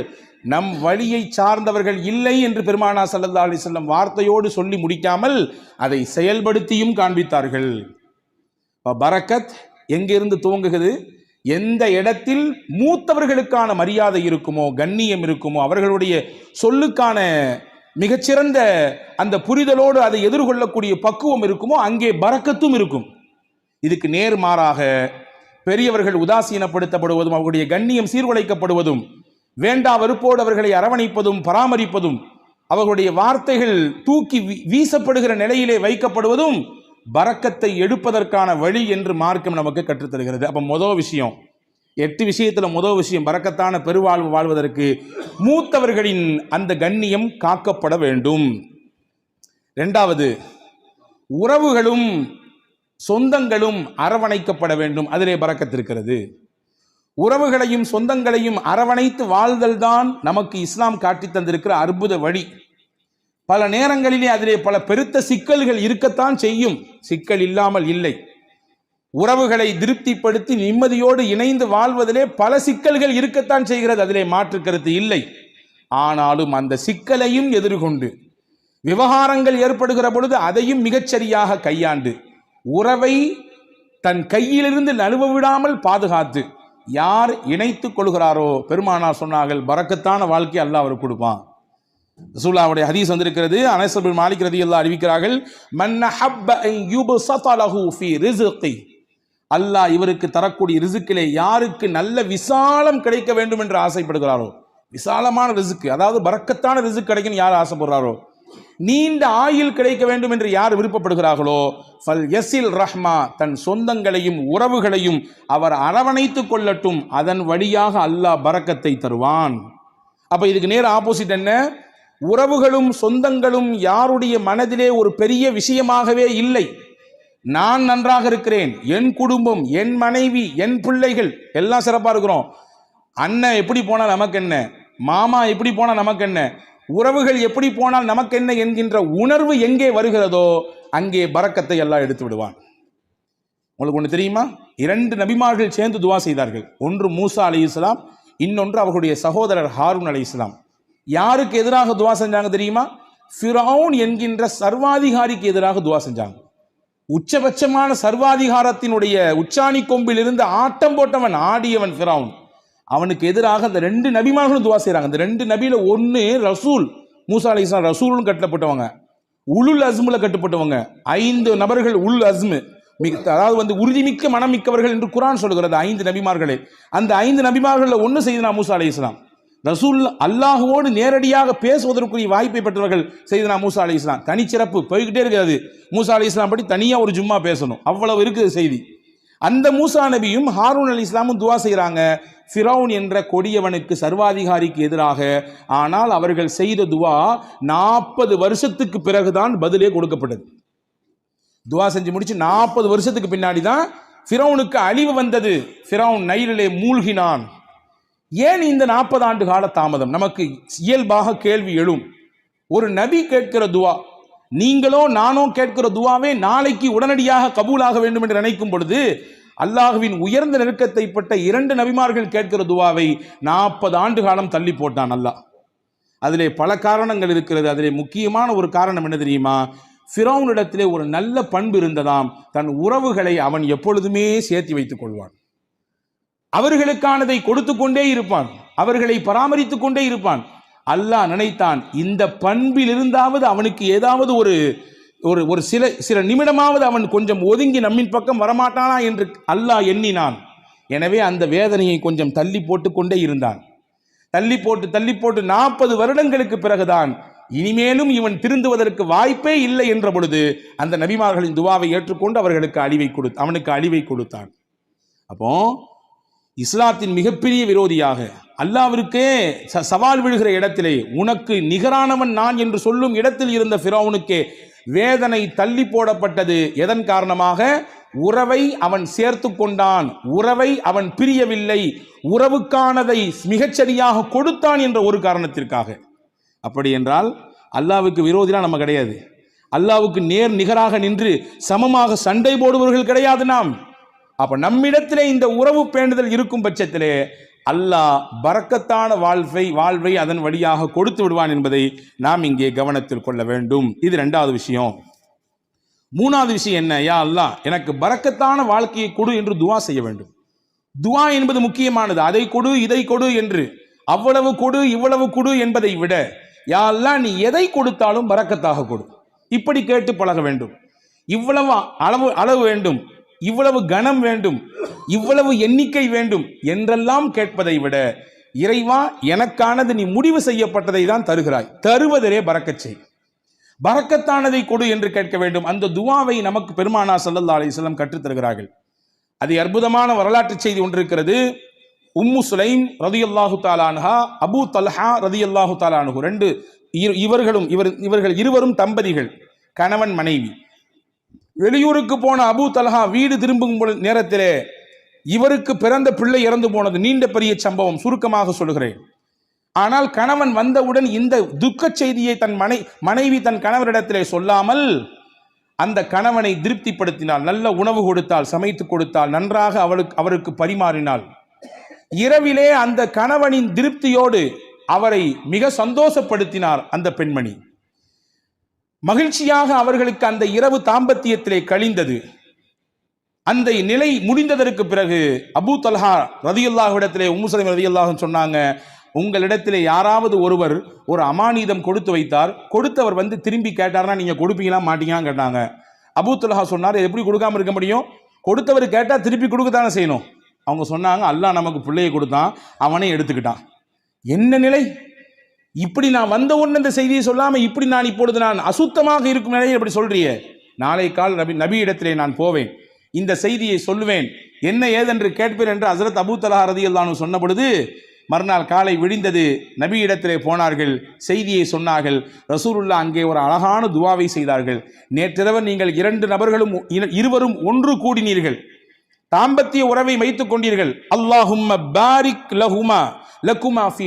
நம் வழியை சார்ந்தவர்கள் இல்லை என்று பெருமானா ஸல்லல்லாஹு அலைஹி வஸல்லம் வார்த்தையோடு சொல்லி முடிக்காமல் அதை செயல்படுத்தியும் காண்பித்தார்கள். பரக்கத் எங்கிருந்து துவங்குகிறது? எந்த இடத்தில் மூத்தவர்களுக்கான மரியாதை இருக்குமோ, கண்ணியம் இருக்குமோ, அவர்களுடைய சொல்லுக்கான மிகச்சிறந்த அந்த புரிதலோடு அதை எதிர்கொள்ளக்கூடிய பக்குவம் இருக்குமோ, அங்கே பரக்கத்தும் இருக்கும். இதுக்கு நேர்மாறாக பெரியவர்கள் உதாசீனப்படுத்தப்படுவதும், அவர்களுடைய கண்ணியம் சீர்குலைக்கப்படுவதும், வேண்டா வெறுப்போடு அவர்களை அரவணைப்பதும் பராமரிப்பதும், அவர்களுடைய வார்த்தைகள் தூக்கி வீசப்படுகிற நிலையிலே வைக்கப்படுவதும் பரக்கத்தை எடுப்பதற்கான வழி என்று மார்க்கம் நமக்கு கற்றுத்தருகிறது. அப்போ முதல் விஷயம், 8 விஷயத்தில் முதல் விஷயம், பரக்கத்தான பெருவாழ்வு வாழ்வதற்கு மூத்தவர்களின் அந்த கண்ணியம் காக்கப்பட வேண்டும். 2வது, உறவுகளும் சொந்தங்களும் அரவணைக்கப்பட வேண்டும். அதிலே பரக்கத் இருக்கிறது. உறவுகளையும் சொந்தங்களையும் அரவணைத்து வாழ்தல் தான் நமக்கு இஸ்லாம் காட்டி தந்திருக்கிற அற்புத வழி. பல நேரங்களிலே அதிலே பல பெருத்த சிக்கல்கள் இருக்கத்தான் செய்யும், சிக்கல் இல்லாமல் இல்லை. உறவுகளை திருப்திப்படுத்தி நிம்மதியோடு இணைந்து வாழ்வதிலே பல சிக்கல்கள் இருக்கத்தான் செய்கிறது, அதிலே மாற்று கருத்து இல்லை. ஆனாலும் அந்த சிக்கலையும் எதிர்கொண்டு விவகாரங்கள் ஏற்படுகிற பொழுது அதையும் மிகச்சரியாக கையாண்டு உறவை தன் கையிலிருந்து நழுவ விடாமல் பாதுகாத்து யார் இணைத்துக் கொள்கிறாரோ பெருமானார் சொன்னார்கள், பரக்கத்தான வாழ்க்கை அல்லாஹ் அவருக்கு கொடுப்பான். ரசூலுல்லாஹ்வுடைய ஹதீஸ் வந்திருக்கிறது. அனஸ் பின் மாலிக் ரலியல்லாஹு அறிவிக்கிறார்கள், மன் ஹப்ப அன் யுபஸத லஹு ஃபீ ரிஸ்கி, அல்லாஹ் இவருக்கு தரக்கூடிய ரிஸ்கிலே யாருக்கு நல்ல விசாலம் கிடைக்க வேண்டும் என்று ஆசைப்படுகிறாரோ, விசாலமான ரிஸ்க், அதாவது பரக்கத்தான ரிஸ்க் கிடைக்கும் யார் ஆசைப்படுறாரோ, நீண்ட ஆயுள் கிடைக்க வேண்டும் என்று யார் விருப்பப்படுகிறார்களோ, ஃபல் யஸில் ரஹ்மா, தன் சொந்தங்களையும் உறவுகளையும் அவர் அரவணைத்துக் கொள்ளட்டும், அதன் வழியாக அல்லாஹ் பரக்கத்தை தருவான். அப்ப இதுக்கு நேர் ஆப்போசிட் என்ன? உறவுகளும் சொந்தங்களும் யாருடைய மனதிலே ஒரு பெரிய விஷயமாகவே இல்லை. நான் நன்றாக இருக்கிறேன், என் குடும்பம், என் மனைவி, என் பிள்ளைகள் எல்லாம் சிறப்பா இருக்கிறோம், அண்ணன் எப்படி போனால் நமக்கு என்ன, மாமா எப்படி போனால் நமக்கு என்ன, உறவுகள் எப்படி போனால் நமக்கு என்ன என்கின்ற உணர்வு எங்கே வருகிறதோ அங்கே பரக்கத்தை எல்லாம் எடுத்து விடுவான். உங்களுக்கு ஒன்று தெரியுமா? 2 நபிமார்கள் சேர்ந்து துவா செய்தார்கள். ஒன்று மூசா அலைஹிஸ்ஸலாம், இன்னொன்று அவர்களுடைய சகோதரர் ஹாரூன் அலைஹிஸ்ஸலாம். யாருக்கு எதிராக துவா செஞ்சாங்க தெரியுமா? ஃபிரௌன் என்கின்ற சர்வாதிகாரிக்கு எதிராக துவா செஞ்சாங்க. உச்சபட்சமான சர்வாதிகாரத்தினுடைய உச்சாணி கொம்பில் இருந்து ஆட்டம் போட்டவன், ஆடியவன் ஃபிரௌன். அவனுக்கு எதிராக அந்த 2 நபிமார்களும் துவா செய்கிறாங்க. அந்த 2 நபியில ஒன்று ரசூல், மூசா அலைஹிஸ்ஸலாம் ரசூலும் கட்டப்பட்டவங்க, உலுல் அஸ்முல கட்டுப்பட்டவங்க. 5 நபர்கள் உல் அஸ்மு, அதாவது உறுதிமிக்க மனம் மிக்கவர்கள் என்று குர்ஆன் சொல்கிறது 5 நபிமார்களே. அந்த 5 நபிமார்களில் ஒன்று செய்தனா மூசா அலைஹிஸ்ஸலாம். ரசூல் அல்லாஹுவோடு நேரடியாக பேசுவதற்குரிய வாய்ப்பை பெற்றவர்கள் செய்தனா மூசா அலைஹிஸ்ஸலாம். தனிச்சிறப்பு போய்கிட்டே இருக்கிறது. மூசா அலைஹிஸ்ஸலாம் பற்றி தனியாக ஒரு ஜும்மா பேசணும், அவ்வளவு இருக்குது செய்தி. அந்த மூசா நபியும் ஹாரூன் அலைஹிஸ்ஸலாமும் துவா செய்கிறாங்க ஃபிரௌன் என்ற கொடியவனுக்கு, சர்வாதிகாரிக்கு எதிராக. ஆனால் அவர்கள் செய்த துவா 40 வருஷத்துக்கு பிறகுதான் பதிலே கொடுக்கப்பட்டது. துவா செஞ்சு முடிச்சு 40 வருஷத்துக்கு பின்னாடி தான் ஃபிரௌனுக்கு அழிவு வந்தது. ஃபிரௌன் நைலிலே மூழ்கினான். ஏன் இந்த 40 ஆண்டு கால தாமதம்? நமக்கு இயல்பாக கேள்வி எழும். ஒரு நபி கேட்கிற துவா, நீங்களோ நானோ கேட்கிற துவாவே நாளைக்கு உடனடியாக கபூலாக வேண்டும் என்று நினைக்கும் பொழுது, அல்லாஹுவின் உயர்ந்த நெருக்கத்தை பட்ட 2 நபிமார்கள் கேட்கிற துவாவை 40 ஆண்டு காலம் தள்ளி போட்டான் அல்லாஹ். அதிலே பல காரணங்கள் இருக்கிறது. அதிலே முக்கியமான ஒரு காரணம் என்ன தெரியுமா? ஃபிரௌனிடத்திலே ஒரு நல்ல பண்பு இருந்ததாம். தன் உறவுகளை அவன் எப்பொழுதுமே சேர்த்து வைத்துக் கொள்வான். அவர்களுக்கானதை கொடுத்து கொண்டே இருப்பான், அவர்களை பராமரித்துக் கொண்டே இருப்பான். அல்லாஹ் நினைத்தான், இந்த பண்பில் இருந்தாவது அவனுக்கு ஏதாவது ஒரு சில நிமிடமாவது அவன் கொஞ்சம் ஒதுங்கி நம்மின் பக்கம் வரமாட்டானா என்று அல்லாஹ் எண்ணினான். எனவே அந்த வேதனையை கொஞ்சம் தள்ளி போட்டு கொண்டே இருந்தான். தள்ளி போட்டு 40 வருடங்களுக்கு பிறகுதான் இனிமேலும் இவன் திருந்துவதற்கு வாய்ப்பே இல்லை என்ற பொழுது அந்த நபிமார்களின் துவாவை ஏற்றுக்கொண்டு அவனுக்கு அழிவை கொடுத்தான். அப்போ இஸ்லாத்தின் மிகப்பெரிய விரோதியாக, அல்லாஹ்விற்கே சவால் விழுகிற இடத்திலே, உனக்கு நிகரானவன் நான் என்று சொல்லும் இடத்தில் இருந்த ஃபிரௌனுக்கே வேதனை தள்ளி போடப்பட்டது. எதன் காரணமாக? உறவை அவன் சேர்த்து கொண்டான், உறவை அவன் பிரியவில்லை, உறவுக்கானதை மிகச்சரியாக கொடுத்தான் என்ற ஒரு காரணத்திற்காக. அப்படி என்றால் அல்லாஹ்வுக்கு விரோதிலாம் நம்ம கிடையாது. அல்லாஹ்வுக்கு நேர் நிகராக நின்று சமமாக சண்டை போடுபவர்கள் கிடையாது நாம். அப்ப நம்மிடத்திலே இந்த உறவு பேணுதல் இருக்கும் பட்சத்திலே அல்லாஹ் பரக்கத்தான வாழ்வை அதன் வழியாக கொடுத்து விடுவான் என்பதை நாம் இங்கே கவனத்தில் கொள்ள வேண்டும். இது 2வது விஷயம். 3வது விஷயம் என்ன? யா அல்லாஹ் எனக்கு பரக்கத்தான வாழ்க்கையை கொடு என்று துவா செய்ய வேண்டும். துவா என்பது முக்கியமானது. அதை கொடு, இதை கொடு என்று, அவ்வளவு கொடு, இவ்வளவு கொடு என்பதை விட, யா அல்லாஹ் நீ எதை கொடுத்தாலும் பரக்கத்தாக கொடு, இப்படி கேட்டு பழக வேண்டும். இவ்வளவு அளவு வேண்டும், இவ்வளவு கனம் வேண்டும், இவ்வளவு எண்ணிக்கை வேண்டும் என்றெல்லாம் கேட்பதை விட, இறைவா எனக்கானது நீ முடிவு செய்யப்பட்டதை தான் தருகிறாய், தருவதிலே பரக்கத் செய், பரக்கத்தானதை கொடு என்று கேட்க வேண்டும். அந்த துவாவை நமக்கு பெருமானார் ஸல்லல்லாஹு அலைஹி வஸல்லம் கற்றுத் தருகிறார்கள். அது அற்புதமான வரலாற்று செய்தி ஒன்று இருக்கிறது. உம்மு சுலைம் ரலியல்லாஹு தஆலா அன்ஹா, அபூ தல்ஹா ரலியல்லாஹு தஆலா அன்ஹு, இவர்கள் இருவரும் தம்பதிகள், கணவன் மனைவி. வெளியூருக்கு போன அபூ தல்ஹா வீடு திரும்பும் நேரத்திலே இவருக்கு பிறந்த பிள்ளை இறந்து போனது நீண்ட பெரிய சம்பவம், சுருக்கமாக சொல்கிறேன். ஆனால் கணவன் வந்தவுடன் இந்த துக்க செய்தியை தன் மனைவி தன் கணவரிடத்திலே சொல்லாமல் அந்த கணவனை திருப்திப்படுத்தினாள், நல்ல உணவு கொடுத்தால், சமைத்து கொடுத்தால், நன்றாக அவருக்கு பரிமாறினாள். இரவிலே அந்த கணவனின் திருப்தியோடு அவரை மிக சந்தோஷப்படுத்தினார் அந்த பெண்மணி. மகிழ்ச்சியாக அவர்களுக்கு அந்த இரவு தாம்பத்தியத்திலே கழிந்தது. அந்த நிலை முடிந்ததற்கு பிறகு அபூ தல்ஹா ரலியல்லாஹு இடத்திலே உம்மு சலமா ரலியல்லாஹு சொன்னாங்க, உங்களிடத்திலே யாராவது ஒருவர் ஒரு அமானிதம் கொடுத்து வைத்தார், கொடுத்தவர் வந்து திரும்பி கேட்டார்னா நீங்க கொடுப்பீங்களா மாட்டீங்களான்னு கேட்டாங்க. அபூ தல்ஹா சொன்னார், எப்படி கொடுக்காம இருக்க முடியும், கொடுத்தவர் கேட்டா திருப்பி கொடுக்கத்தானே செய்யணும். அவங்க சொன்னாங்க, அல்லாஹ் நமக்கு பிள்ளையை கொடுத்தான், அவனே எடுத்துக்கிட்டான். என்ன நிலை! இப்படி நான் வந்த உடனே இந்த செய்தியை சொல்லாம இப்படி நான் இப்பொழுது நான் அசுத்தமாக இருக்கும் நிலையை இப்படி சொல்றியே, நாளை கால் நபி இடத்திலே நான் போவேன், இந்த செய்தியை சொல்லுவேன், என்ன ஏதென்று கேட்பேன் என்று ஹஸரத் அபூ தல்ஹா ரலியல்லாஹு அன்ஹு சொன்ன பொழுது மறுநாள் காலை விடிந்தது, நபி இடத்திலே போனார்கள், செய்தியை சொன்னார்கள். ரசூலுல்லாஹ் அங்கே ஒரு அழகான துவாவை செய்தார்கள். நேற்றிரவு நீங்கள் இருவரும் ஒன்று கூடினீர்கள், தாம்பத்திய உறவை வைத்துக் கொண்டீர்கள். அல்லாஹும்ம பாரிக் லஹுமா லகுமா ஃபீ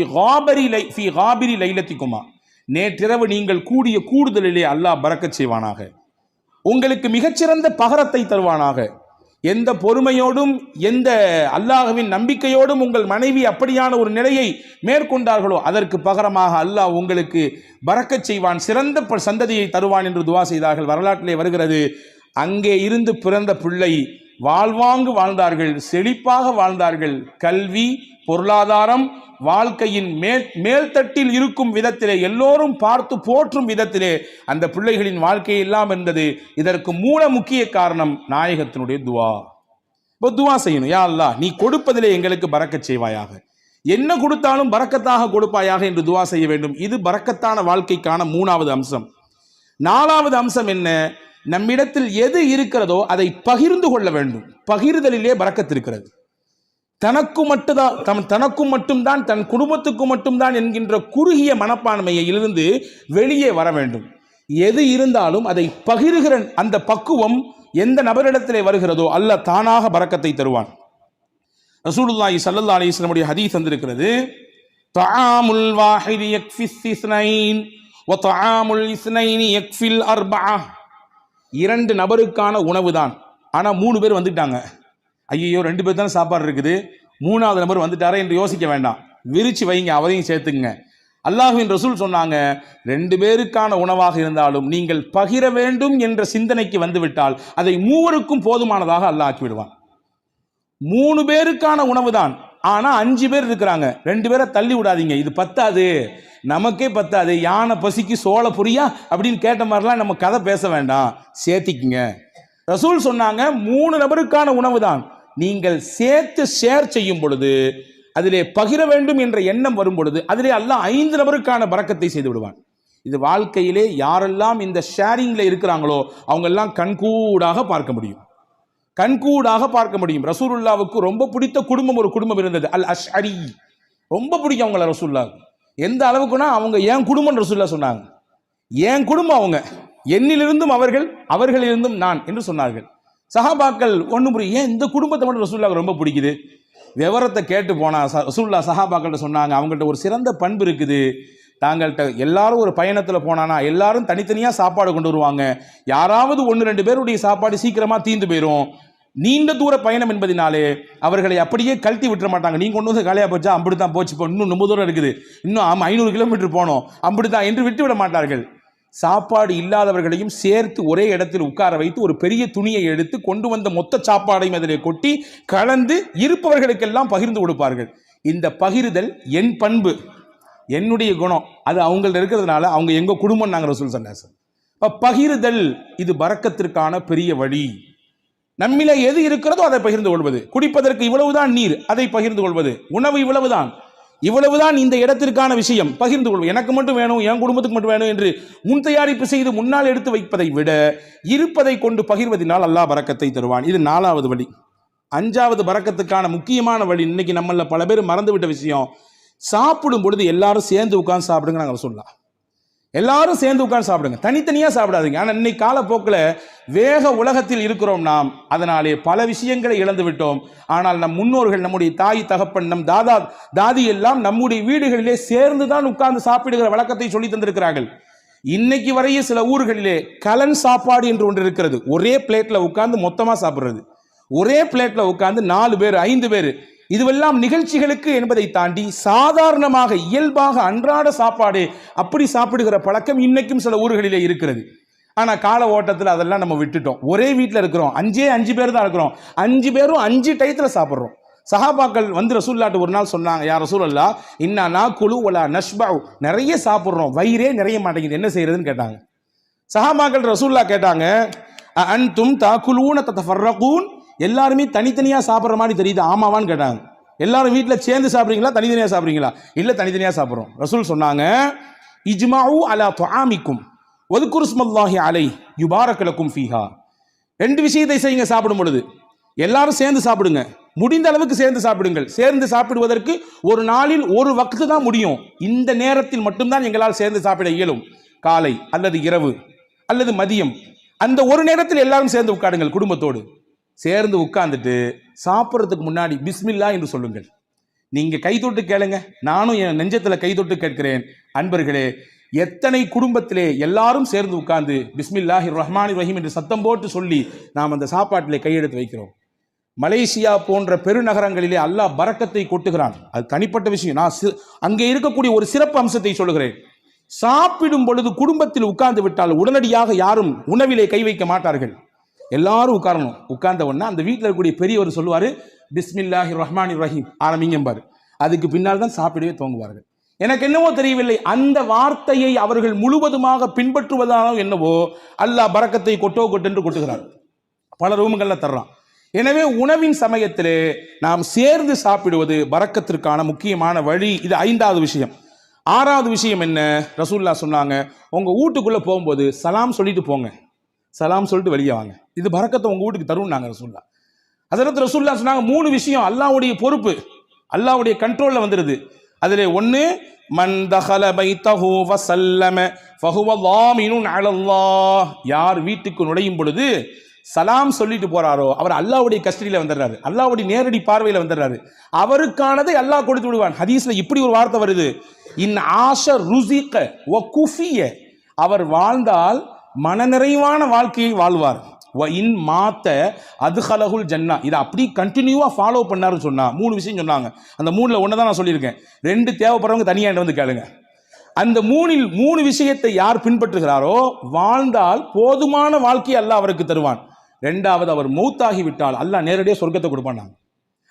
காபிரி லைலத்திகுமா, நேற்றிரவு நீங்கள் கூடிய கூடுதலிலே அல்லாஹ் பரக்கத் செய்வானாக, உங்களுக்கு மிகச்சிறந்த பகரத்தை தருவானாக. எந்த பொறுமையோடும் எந்த அல்லாஹ்வின் நம்பிக்கையோடும் உங்கள் மனைவி அப்படியான ஒரு நிலையை மேற்கொண்டார்களோ அதற்கு பகரமாக அல்லாஹ் உங்களுக்கு பரக்கத் செய்வான், சிறந்த சந்ததியை தருவான் என்று துவா செய்தார்கள். வரலாற்றிலே வருகிறது, அங்கே இருந்து பிறந்த பிள்ளை வாழ்வாங்கு வாழ்ந்தார்கள், செழிப்பாக வாழ்ந்தார்கள். கல்வி, பொருளாதாரம், வாழ்க்கையின் மேல்தட்டில் இருக்கும் விதத்திலே, எல்லோரும் பார்த்து போற்றும் விதத்திலே அந்த பிள்ளைகளின் வாழ்க்கை எல்லாம் இருந்தது. இதற்கு மூல முக்கிய காரணம் நாயகத்தினுடைய துவா. இப்போ துவா செய்யணும், யா அல்லாஹ் நீ கொடுப்பதிலே எங்களுக்கு பரக்கத் செய்வாயாக, என்ன கொடுத்தாலும் பரக்கத்தாக கொடுப்பாயாக என்று துவா செய்ய வேண்டும். இது பரக்கத்தான வாழ்க்கைக்கான மூணாவது அம்சம். நாலாவது அம்சம் என்ன, நம்மிடத்தில் எது இருக்கிறதோ அதை பகிர்ந்து கொள்ள வேண்டும். பகிர்தலிலே பரக்கத் இருக்கிறது. தனக்கும் மட்டும்தான் தன் குடும்பத்துக்கு மட்டும்தான் என்கின்ற குறுகிய மனப்பான்மையிலிருந்து வெளியே வர வேண்டும். எது இருந்தாலும் அதை பகிர்கிற அந்த பக்குவம் எந்த நபரிடத்திலே வருகிறதோ அல்லாஹ் தானாக பரக்கத்தை தருவான். ரசூலுல்லாஹி ஸல்லல்லாஹு அலைஹி வஸல்லம் உடைய ஹதீஸ் வந்திருக்கிறது, தஆமுல் வாஹிதி யக்ஃபிஸ் இஸ்னைன் வ தஆமுல் இஸ்னைனி யக்ஃபில் அர்பஆ. இரண்டு நபருக்கான உணவு தான், ஆனா 3 பேர் வந்துட்டாங்க, ஐயோ 2 பேர் தானே சாப்பாடு இருக்குது, 3வது நபர் வந்துட்டாரே என்று யோசிக்க வேண்டாம், விரிச்சு வைங்க, அவரையும் சேர்த்துங்க. அல்லாஹ்வின் ரசூல் சொன்னாங்க, 2 பேருக்கான உணவாக இருந்தாலும் நீங்கள் பகிர வேண்டும் என்ற சிந்தனைக்கு வந்துவிட்டால் அதை 3 போதுமானதாக அல்லாஹ் ஆக்கிவிடுவான். 3 பேருக்கான உணவு தான், ஆனா 5 பேர் இருக்கிறாங்க, 2 பேரை தள்ளி விடாதீங்க, இது பத்தாது, நமக்கே பத்தாது, யானை பசிக்கு சோள புரியா அப்படின்னு கேட்ட மாதிரிலாம் நம்ம கதை பேச வேண்டாம், சேர்த்திக்குங்க. ரசூல் சொன்னாங்க 3 நபருக்கான உணவு தான், நீங்கள் சேர்த்து ஷேர் செய்யும் பொழுது, அதிலே பகிர வேண்டும் என்ற எண்ணம் வரும் பொழுது அதிலே அல்லாஹ் 5 நபருக்கான பரக்கத்தை செய்து விடுவான். இது வாழ்க்கையிலே யாரெல்லாம் இந்த ஷேரிங்ல இருக்கிறாங்களோ அவங்க எல்லாம் கண்கூடாக பார்க்க முடியும், கண்கூடாக பார்க்க முடியும். ரசூலுல்லாவுக்கு ரொம்ப பிடித்த குடும்பம் ஒரு குடும்பம் இருந்தது, அல் அஷ்அரி. ரொம்ப பிடிக்கும் அவங்கள ரசூலுல்லாவுக்கு. எந்த அளவுக்குன்னா அவங்க என் குடும்பம் ரசூலுல்லாஹ் சொன்னாங்க, என் குடும்பம் அவங்க, என்னிலிருந்தும் அவர்களிலிருந்தும் நான் என்று சொன்னார்கள். சஹாபாக்கள் ஒன்று புரியும், ஏன் இந்த குடும்பத்தை மட்டும் ரசூலுல்லாஹ்க்கு ரொம்ப பிடிக்குது? விவரத்தை கேட்டு போனா ரசூலுல்லாஹ் சஹாபாக்கள்கிட்ட சொன்னாங்க, அவங்கள்ட்ட ஒரு சிறந்த பண்பு இருக்குது, தாங்கள்கிட்ட எல்லாரும் ஒரு பயணத்தில் போனானா எல்லாரும் தனித்தனியாக சாப்பாடு கொண்டு வருவாங்க, யாராவது 1-2 பேருடைய சாப்பாடு சீக்கிரமாக தீர்ந்து போயிடும். நீண்ட தூர பயணம் என்பதினாலே அவர்களை அப்படியே கழட்டி விட்டுற மாட்டாங்க, நீங்க கொண்டு வந்து காலியாக போச்சா அப்படித்தான் போச்சு, இப்போ இன்னும் ரொம்ப தூரம் இருக்குது, இன்னும் 500 கிலோமீட்டர் போனோம் அப்படித்தான் என்று விட்டு விட மாட்டார்கள். சாப்பாடு இல்லாதவர்களையும் சேர்த்து ஒரே இடத்தில் உட்கார வைத்து ஒரு பெரிய துணியை எடுத்து கொண்டு வந்த மொத்த சாப்பாடையும் அதிலே கொட்டி கலந்து இருப்பவர்களுக்கெல்லாம் பகிர்ந்து கொடுப்பார்கள். இந்த பகிர்தல் என் பண்பு, என்னுடைய குணம், அது அவங்கள்ட்ட இருக்கிறதுனால அவங்க எங்க குடும்பம் நாங்கள் ரசூல் ஸல்லல்லாஹு அலைஹி வஸல்லம். பகிர்தல் இது பரக்கத்திற்கான பெரிய வழி. நம்மில எது இருக்கிறதோ அதை பகிர்ந்து கொள்வது, குடிப்பதற்கு இவ்வளவுதான் நீர், அதை பகிர்ந்து கொள்வது, உணவு இவ்வளவுதான் இந்த இடத்திற்கான விஷயம், பகிர்ந்து கொள்வது. எனக்கு மட்டும் வேணும், என் குடும்பத்துக்கு மட்டும் வேணும் என்று முன் தயாரிப்பு செய்து முன்னால் எடுத்து வைப்பதை விட இருப்பதை கொண்டு பகிர்வதனால் அல்லாஹ் பரக்கத்தை தருவான். இது 4வது வழி. 5வது பரக்கத்துக்கான முக்கியமான வழி, இன்னைக்கு நம்மள பல பேர் மறந்துவிட்ட விஷயம், சாப்பிடும் பொழுது எல்லாரும் சேர்ந்து உட்கார்ந்து சாப்பிடுங்க நாங்கள் சொல்லலாம். எல்லாரும் சேர்ந்து உட்கார்ந்து சாப்பிடுங்க, தனித்தனியா சாப்பிடாதீங்க. ஆனா இன்னைக்கு காலப்போக்கில் வேக உலகத்தில் இருக்கிறோம் நாம், அதனாலே பல விஷயங்களை இழந்து விட்டோம். ஆனால் நம் முன்னோர்கள், நம்முடைய தாய் தகப்பன், நம் தாதா தாதி எல்லாம் நம்முடைய வீடுகளிலே சேர்ந்துதான் உட்கார்ந்து சாப்பிடுகிற வழக்கத்தை சொல்லி தந்திருக்கிறார்கள். இன்னைக்கு வரையும் சில ஊர்களிலே கலன் சாப்பாடு என்று ஒன்று இருக்கிறது. ஒரே பிளேட்ல உட்கார்ந்து மொத்தமா சாப்பிடுறது, ஒரே பிளேட்ல உட்கார்ந்து 4 பேர் 5 பேர், இதுவெல்லாம் நிகழ்ச்சிகளுக்கு என்பதை தாண்டி சாதாரணமாக இயல்பாக அன்றாட சாப்பாடு அப்படி சாப்பிடுகிற பழக்கம் இன்னைக்கும் சில ஊர்களிலே இருக்கிறது. ஆனா கால ஓட்டத்தில் அதெல்லாம் நம்ம விட்டுட்டோம். ஒரே வீட்டில் இருக்கிறோம், 5 பேர் தான் இருக்கிறோம், 5 பேரும் 5 டயத்துல சாப்பிட்றோம். சஹாபாக்கள் வந்து ரசூலுல்லாஹ்ட்ட ஒரு நாள் சொன்னாங்க, யா ரசூலல்லாஹ் இன்னா நாக்குலு வலா நஷ்பஉ, நிறைய சாப்பிட்றோம், வயிறே நிறைய மாட்டேங்குது, என்ன செய்யறதுன்னு கேட்டாங்க. சஹாபாக்கள் ரசூலுல்லாஹ் கேட்டாங்க, அன்தும் தாக்குலூன ததஃபர்ரகூன், எல்லாருமே தனித்தனியா சாப்பிட்ற மாதிரி தெரியுது, ஆமாவான்னு கேட்டாங்க. எல்லாரும் வீட்டில் சேர்ந்து சாப்பிட்றீங்களா, தனித்தனியா சாப்பிட்றீங்களா? இல்லை, தனித்தனியா சாப்பிட்றோம். ரசூல் சொன்னாங்க, இஜ்மாஉ அலா துஆமிக்கும் வதுகுரு ஸ்மல்லாஹி அலைஹி யுபாரக லக்கும் ஃபீஹா. 2 விஷயத்தை செய்யுங்க சாப்பிடும் பொழுது. எல்லாரும் சேர்ந்து சாப்பிடுங்க, முடிந்த அளவுக்கு சேர்ந்து சாப்பிடுங்கள். சேர்ந்து சாப்பிடுவதற்கு ஒரு நாளில் ஒரு வக்து தான் முடியும், இந்த நேரத்தில் மட்டும்தான் எங்களால் சேர்ந்து சாப்பிட இயலும். காலை அல்லது இரவு அல்லது மதியம், அந்த ஒரு நேரத்தில் எல்லாரும் சேர்ந்து உட்காருங்கள். குடும்பத்தோடு சேர்ந்து உட்கார்ந்துட்டு சாப்பிட்றதுக்கு முன்னாடி பிஸ்மில்லா என்று சொல்லுங்கள். நீங்க கை தொட்டு கேளுங்க, நானும் என் நெஞ்சத்துல கை தொட்டு கேட்கிறேன். அன்பர்களே, எத்தனை குடும்பத்திலே எல்லாரும் சேர்ந்து உட்கார்ந்து பிஸ்மில்லாஹிர் ரஹ்மானிர் ரஹீம் என்று சத்தம் போட்டு சொல்லி நாம் அந்த சாப்பாட்டிலே கையெடுத்து வைக்கிறோம். மலேசியா போன்ற பெருநகரங்களிலே அல்லாஹ் பரக்கத்தை கொட்டுகிறான், அது தனிப்பட்ட விஷயம். நான் அங்கே இருக்கக்கூடிய ஒரு சிறப்பு அம்சத்தை சொல்லுகிறேன். சாப்பிடும் பொழுது குடும்பத்தில் உட்கார்ந்து விட்டால் உடனடியாக யாரும் உணவிலே கை வைக்க மாட்டார்கள். எல்லாரும் உட்காரணும். உட்கார்ந்த உடனே அந்த வீட்டில் இருக்கக்கூடிய பெரியவர் சொல்லுவாரு, பிஸ்மில்லாஹிர் ரஹ்மானிர் ரஹீம் ஆரம்பிங்கம்பாரு. அதுக்கு பின்னால் தான் சாப்பிடவே துவங்குவார்கள். எனக்கு என்னவோ தெரியவில்லை, அந்த வார்த்தையை அவர்கள் முழுவதுமாக பின்பற்றுவதானோ என்னவோ அல்லாஹ் பரக்கத்தை கொட்டென்று கொட்டுகிறார், பல ரூம்களில் தர்றான். எனவே உணவின் சமயத்திலே நாம் சேர்ந்து சாப்பிடுவது பரக்கத்திற்கான முக்கியமான வழி. இது 5வது விஷயம். 6வது விஷயம் என்ன? ரசூலுல்லாஹ் சொன்னாங்க, உங்க வீட்டுக்குள்ள போகும்போது சலாம் சொல்லிட்டு போங்க, சலாம் சொல்லிட்டு வெளியே வாங்க, இது பரக்கத்தை உங்க வீட்டுக்கு தரும்னாங்க ரசூலுல்லாஹ். ஹஸரத் ரசூலுல்லாஹ் சொன்னாங்க, 3 விஷயம் அல்லாஹ்வுடைய பொறுப்பு, அல்லாஹ்வுடைய கண்ட்ரோல்ல வந்துருது. அதிலே 1, மன் தஹல பைத்தஹு வஸல்லம ஃபஹுவ லாமினுன் அலல்லாஹ், யார் வீட்டுக்கு நுழையும் பொழுது சலாம் சொல்லிட்டு போறாரோ அவர் அல்லாஹ்வுடைய கஸ்டடியில வந்துடுறாரு, அல்லாஹ்வுடைய நேரடி பார்வையில வந்துடுறாரு, அவருக்கானதை அல்லாஹ் கொடுத்து விடுவான். ஹதீஸ்ல இப்படி ஒரு வார்த்தை வருது, இன் ஆஷ ருஸிக வ குஃபிய, அவர் வாழ்ந்தால் மனநிறைவான வாழ்க்கையை வாழ்வார். வ இன் மாத்த அதுஹலகுல் ஜன்னா, இதை அப்படி கண்டினியூவா ஃபாலோ பண்ணாருன்னு சொன்னா 3 விஷயம் சொன்னாங்க. அந்த 3ல 1 தான் நான் சொல்லியிருக்கேன், 2 தேவைப்படுறவங்க தனியாக வந்து கேளுங்க. அந்த 3ல் 3 விஷயத்தை யார் பின்பற்றுகிறாரோ வாழ்ந்தால் போதுமான வாழ்க்கையை அல்லாஹ் அவருக்கு தருவான். 2வது, அவர் மௌத்தாகி விட்டால் அல்லாஹ் நேரடியாக சொர்க்கத்தை கொடுப்பான்.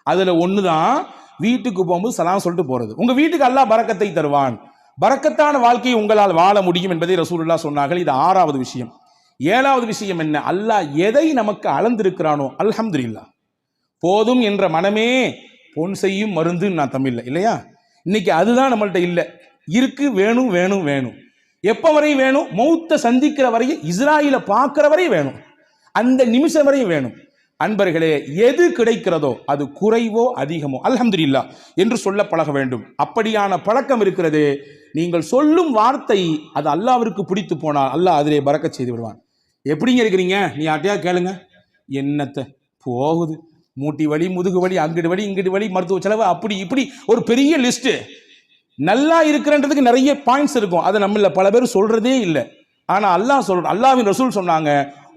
அதுல 1 தான் வீட்டுக்கு போகும்போது சலாம் சொல்லிட்டு போறது. உங்க வீட்டுக்கு அல்லாஹ் பரக்கத்தை தருவான், பரக்கத்தான வாழ்க்கையை உங்களால் வாழ முடியும் என்பதை ரசூலுல்லாஹ் சொன்னார்கள். இது 6வது விஷயம். 7வது விஷயம் என்ன? அல்லாஹ் எதை நமக்கு அளந்திருக்கிறானோ அல்ஹம்துலில்லாஹ், போதும் என்ற மனமே பொன் செய்யும் மருந்து நான் தமிழ்ல இல்லையா, இன்னைக்கு அதுதான் நம்மள்ட்ட இல்லை. இருக்கு, வேணும் வேணும் வேணும், எப்ப வரை வேணும்? மௌத்தை சந்திக்கிற வரையும், இஸ்ராயில பார்க்கிற வரையும் வேணும், அந்த நிமிஷம் வரையும் வேணும். அன்பர்களே, எது கிடைக்கிறதோ அது குறைவோ அதிகமோ அல்ஹம்துலில்லாஹ் என்று சொல்ல பழக வேண்டும். அப்படியான பழக்கம் இருக்கிறது. நீங்கள் சொல்லும் வார்த்தை அது அல்லாஹ்விற்கு பிடித்து போனால் அல்லாஹ் அதிலே பரக்கத் செய்து விடுவான். எப்படிங்க இருக்கிறீங்க? நீ யார்ட்டையா கேளுங்க, என்னத்தை போகுது, மூட்டி வலி, முதுகு வலி, அங்கிட்டு வலி, இங்கிட்டு வலி, மருத்துவ செலவு, அப்படி இப்படி ஒரு பெரிய லிஸ்ட். நல்லா இருக்கிறன்றதுக்கு நிறைய பாயிண்ட்ஸ் இருக்கும், அதை நம்மள பல பேர் சொல்றதே இல்லை. ஆனா அல்லாஹ்வின் ரசூல் சொன்னாங்க,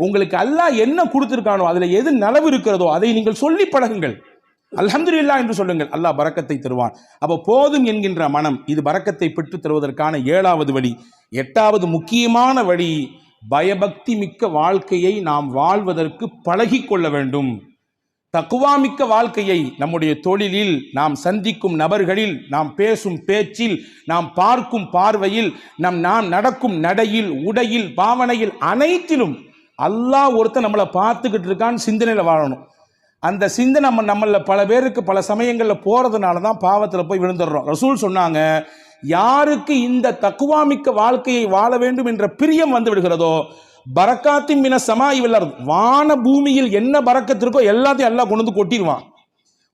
உங்களுக்கு அல்லாஹ் என்ன கொடுத்திருக்கானோ அதுல எது நலவு இருக்கிறதோ அதை நீங்கள் சொல்லி பழகுங்கள், அல்ஹம்துலில்லாஹ் என்று சொல்லுங்கள், அல்லாஹ் பரக்கத்தை தருவான். அப்ப போதும் என்கின்ற மனம், இது பரக்கத்தை பெற்று தருவதற்கான 7வது வழி. 8வது முக்கியமான வழி, பயபக்தி மிக்க வாழ்க்கையை நாம் வாழ்வதற்கு பழகி கொள்ள வேண்டும். தக்குவாமிக்க வாழ்க்கையை நம்முடைய தொழிலில், நாம் சந்திக்கும் நபர்களில், நாம் பேசும் பேச்சில், நாம் பார்க்கும் பார்வையில், நாம் நடக்கும் நடையில், உடையில், பாவனையில், அனைத்திலும் அல்லாஹ் ஒருத்தர் நம்மளை பார்த்துக்கிட்டு இருக்கான்னு சிந்தனையில வாழணும். அந்த சிந்தனை நம்மள பல பேருக்கு பல சமயங்களில் போறதுனால தான் பாவத்தில் போய் விழுந்துடுறோம். ரசூல் சொன்னாங்க, யாருக்கு இந்த தக்குவாமிக்க வாழ்க்கையை வாழ வேண்டும் என்ற பிரியம் வந்து விடுகிறதோ, பரக்காத்தின் மின சமாஇ வல் அர்த், வான பூமியில் என்ன பரக்கத்து இருக்கோ எல்லாத்தையும் அல்லாஹ் கொண்டு வந்து கொட்டிடுவான்.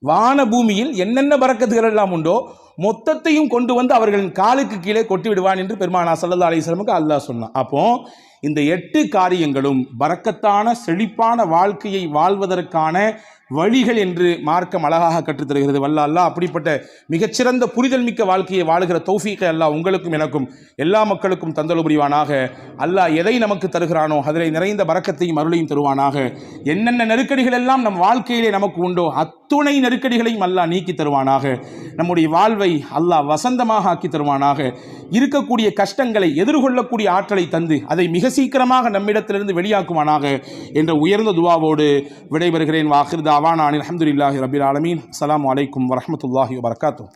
வான பூமியில் என்னென்ன பரக்கத்துகள் எல்லாம் உண்டோ மொத்தத்தையும் கொண்டு வந்து அவர்களின் காலுக்கு கீழே கொட்டி விடுவான் என்று பெருமானார் ஸல்லல்லாஹு அலைஹி வஸல்லமுக்கு அல்லாஹ் சொன்னான். அப்போ இந்த 8 காரியங்களும் பரக்கத்தான செழிப்பான வாழ்க்கையை வாழ்வதற்கான வழிகள் என்று மார்க்கம் அழகாக கற்றுத்தருகிறது. வல்ல அல்லாஹ் அப்படிப்பட்ட மிகச்சிறந்த புரிதல் மிக்க வாழ்க்கையை வாழுகிற தௌஃபீக்கை அல்லாஹ் உங்களுக்கும் எனக்கும் எல்லா மக்களுக்கும் தந்தல் புரிவானாக. அல்லாஹ் எதை நமக்கு தருகிறானோ அதில் நிறைந்த பரக்கத்தையும் அருளையும் தருவானாக. என்னென்ன நெருக்கடிகள் எல்லாம் நம் வாழ்க்கையிலே நமக்கு உண்டோ அத்துணை நெருக்கடிகளையும் அல்லாஹ் நீக்கி தருவானாக. நம்முடைய வாழ்வை அல்லாஹ் வசந்தமாக ஆக்கி தருவானாக. இருக்கக்கூடிய கஷ்டங்களை எதிர்கொள்ளக்கூடிய ஆற்றலை தந்து அதை மிக சீக்கிரமாக நம்மிடத்திலிருந்து வெளியாக்குவானாக என்ற உயர்ந்த துஆவோடு விடைபெறுகிறேன். வாஹிர் தாவானா அல்ஹம்துலில்லாஹி ரப்பில் ஆலமீன். அஸ்ஸலாமு அலைக்கும் வரஹ்மத்துல்லாஹி வபரகாத்துஹு.